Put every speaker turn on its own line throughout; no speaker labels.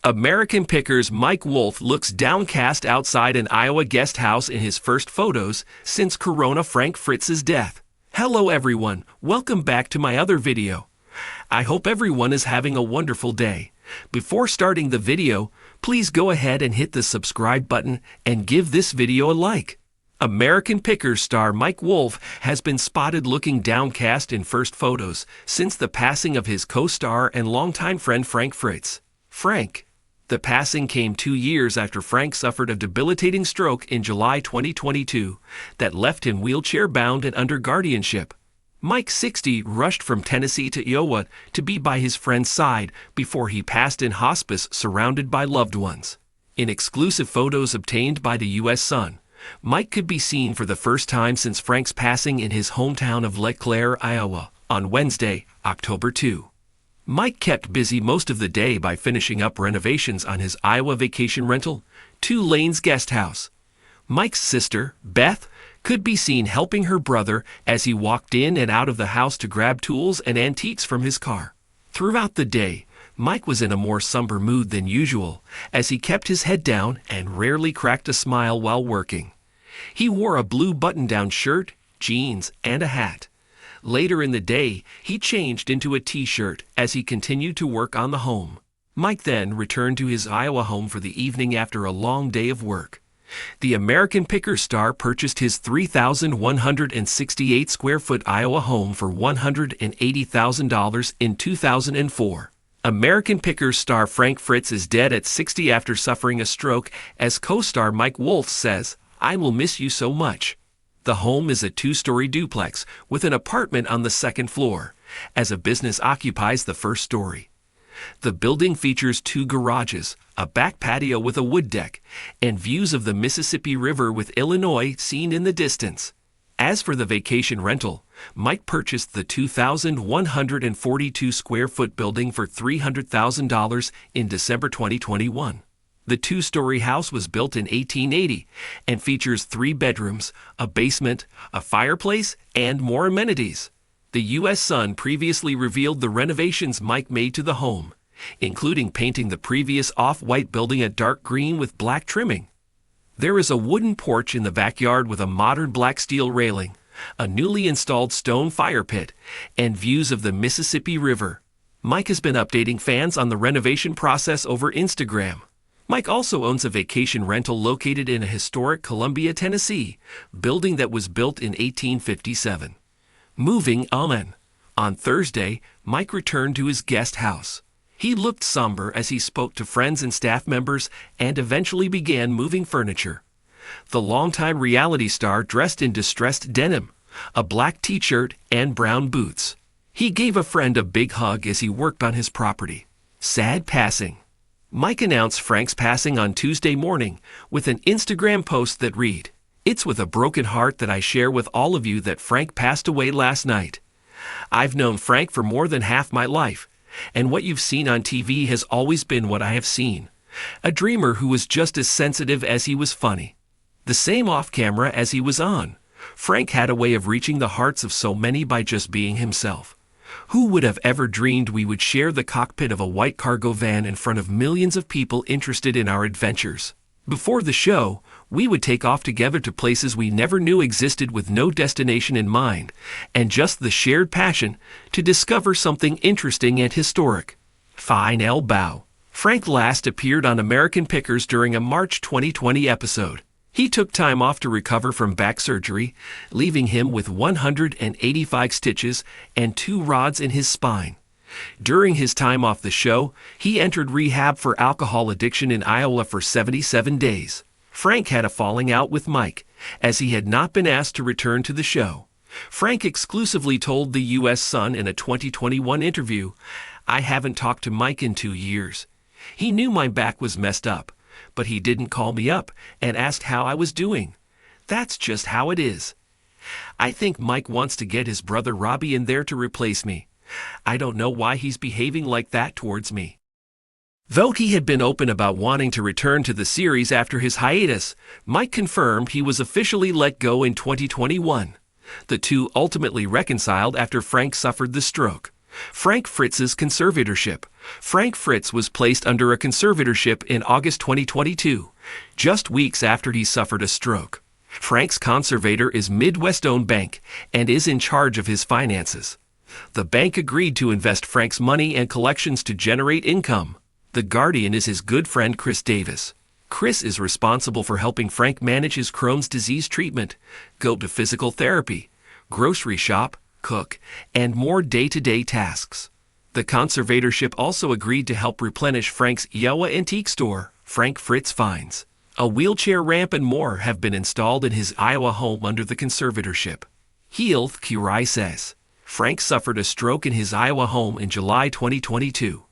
American Pickers Mike Wolf looks downcast outside an Iowa guest house in his first photos since Corona Frank Fritz's death. Hello everyone, welcome back to my other video. I hope everyone is having a wonderful day. Before starting the video, please go ahead and hit the subscribe button and give this video a like. American Pickers star Mike Wolf has been spotted looking downcast in first photos since the passing of his co-star and longtime friend Frank Fritz. The passing came 2 years after Frank suffered a debilitating stroke in July 2022 that left him wheelchair-bound and under guardianship. Mike, 60, rushed from Tennessee to Iowa to be by his friend's side before he passed in hospice surrounded by loved ones. In exclusive photos obtained by the U.S. Sun, Mike could be seen for the first time since Frank's passing in his hometown of LeClaire, Iowa, on Wednesday, October 2. Mike kept busy most of the day by finishing up renovations on his Iowa vacation rental, 2 Lanes guest house. Mike's sister, Beth, could be seen helping her brother as he walked in and out of the house to grab tools and antiques from his car. Throughout the day, Mike was in a more somber mood than usual as he kept his head down and rarely cracked a smile while working. He wore a blue button-down shirt, jeans, and a hat. Later in the day, he changed into a t-shirt as he continued to work on the home. Mike then returned to his Iowa home for the evening after a long day of work. The American Pickers star purchased his 3,168-square-foot Iowa home for $180,000 in 2004. American Pickers star Frank Fritz is dead at 60 after suffering a stroke, as co-star Mike Wolf says, "I will miss you so much." The home is a 2-story duplex with an apartment on the second floor, as a business occupies the first story. The building features 2 garages, a back patio with a wood deck, and views of the Mississippi River with Illinois seen in the distance. As for the vacation rental, Mike purchased the 2,142-square-foot building for $300,000 in December 2021. The 2-story house was built in 1880 and features 3 bedrooms, a basement, a fireplace, and more amenities. The U.S. Sun previously revealed the renovations Mike made to the home, including painting the previous off-white building a dark green with black trimming. There is a wooden porch in the backyard with a modern black steel railing, a newly installed stone fire pit, and views of the Mississippi River. Mike has been updating fans on the renovation process over Instagram. Mike also owns a vacation rental located in a historic Columbia, Tennessee, building that was built in 1857. Moving on. On Thursday, Mike returned to his guest house. He looked somber as he spoke to friends and staff members and eventually began moving furniture. The longtime reality star dressed in distressed denim, a black t-shirt, and brown boots. He gave a friend a big hug as he worked on his property. Sad passing. Mike announced Frank's passing on Tuesday morning with an Instagram post that read, "It's with a broken heart that I share with all of you that Frank passed away last night. I've known Frank for more than half my life, and what you've seen on TV has always been what I have seen. A dreamer who was just as sensitive as he was funny. The same off camera as he was on. Frank had a way of reaching the hearts of so many by just being himself. Who would have ever dreamed we would share the cockpit of a white cargo van in front of millions of people interested in our adventures? Before the show, we would take off together to places we never knew existed with no destination in mind, and just the shared passion to discover something interesting and historic. Final bow." Frank last appeared on American Pickers during a March 2020 episode. He took time off to recover from back surgery, leaving him with 185 stitches and 2 rods in his spine. During his time off the show, he entered rehab for alcohol addiction in Iowa for 77 days. Frank had a falling out with Mike, as he had not been asked to return to the show. Frank exclusively told the U.S. Sun in a 2021 interview, "I haven't talked to Mike in 2 years. He knew my back was messed up, but he didn't call me up and asked how I was doing. That's just how it is. I think Mike wants to get his brother Robbie in there to replace me. I don't know why he's behaving like that towards me." Though he had been open about wanting to return to the series after his hiatus, Mike confirmed he was officially let go in 2021. The two ultimately reconciled after Frank suffered the stroke. Frank Fritz's conservatorship. Frank Fritz was placed under a conservatorship in August 2022, just weeks after he suffered a stroke. Frank's conservator is Midwest-owned bank and is in charge of his finances. The bank agreed to invest Frank's money and collections to generate income. The guardian is his good friend Chris Davis. Chris is responsible for helping Frank manage his Crohn's disease treatment, go to physical therapy, grocery shop, cook, and more day-to-day tasks. The conservatorship also agreed to help replenish Frank's Iowa antique store, Frank Fritz Finds. A wheelchair ramp and more have been installed in his Iowa home under the conservatorship. Health Curai says, Frank suffered a stroke in his Iowa home in July 2022.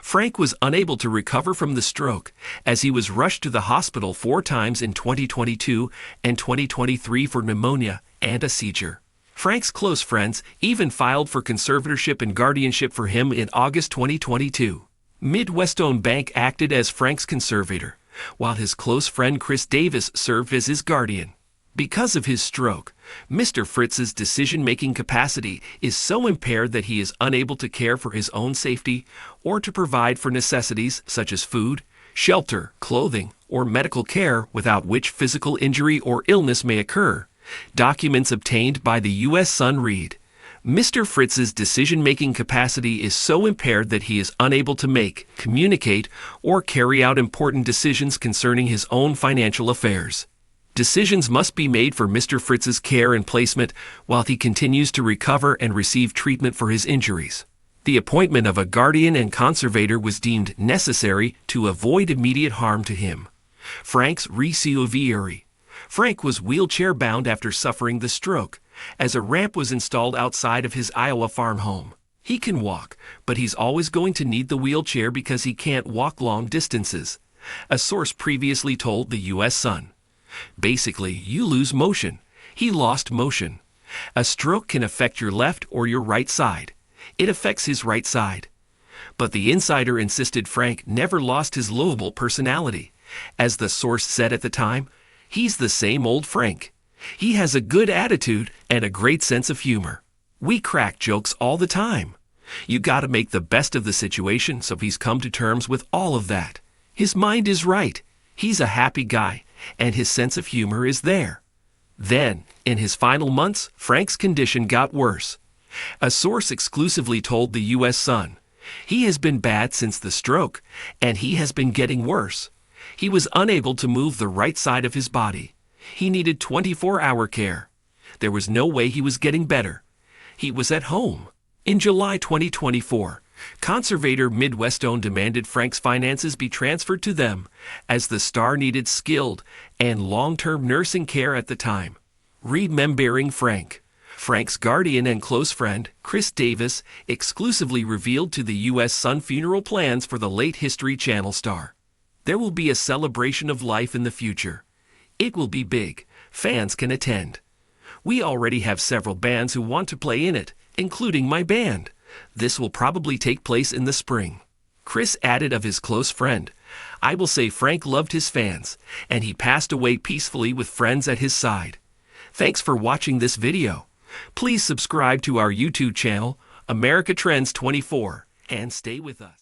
Frank was unable to recover from the stroke as he was rushed to the hospital 4 times in 2022 and 2023 for pneumonia and a seizure. Frank's close friends even filed for conservatorship and guardianship for him in August 2022. Midwest-owned bank acted as Frank's conservator, while his close friend Chris Davis served as his guardian. Because of his stroke, Mr. Fritz's decision-making capacity is so impaired that he is unable to care for his own safety or to provide for necessities such as food, shelter, clothing, or medical care without which physical injury or illness may occur. Documents obtained by the U.S. Sun read, Mr. Fritz's decision-making capacity is so impaired that he is unable to make, communicate, or carry out important decisions concerning his own financial affairs. Decisions must be made for Mr. Fritz's care and placement while he continues to recover and receive treatment for his injuries. The appointment of a guardian and conservator was deemed necessary to avoid immediate harm to him. Frank's recovery. Frank was wheelchair-bound after suffering the stroke, as a ramp was installed outside of his Iowa farm home. He can walk, but he's always going to need the wheelchair because he can't walk long distances, a source previously told the U.S. Sun. Basically, you lose motion. He lost motion. A stroke can affect your left or your right side. It affects his right side. But the insider insisted Frank never lost his lovable personality. As the source said at the time, he's the same old Frank. He has a good attitude and a great sense of humor. We crack jokes all the time. You gotta make the best of the situation, so he's come to terms with all of that. His mind is right. He's a happy guy, and his sense of humor is there. Then, in his final months, Frank's condition got worse. A source exclusively told the U.S. Sun, he has been bad since the stroke, and he has been getting worse. He was unable to move the right side of his body. He needed 24-hour care. There was no way he was getting better. He was at home. In July 2024, conservator Midwest-owned demanded Frank's finances be transferred to them, as the star needed skilled and long-term nursing care at the time. Remembering Frank. Frank's guardian and close friend, Chris Davis, exclusively revealed to the U.S. Sun funeral plans for the late History Channel star. There will be a celebration of life in the future. It will be big. Fans can attend. We already have several bands who want to play in it, including my band. This will probably take place in the spring. Chris added of his close friend, I will say Frank loved his fans, and he passed away peacefully with friends at his side. Thanks for watching this video. Please subscribe to our YouTube channel, America Trends 24, and stay with us.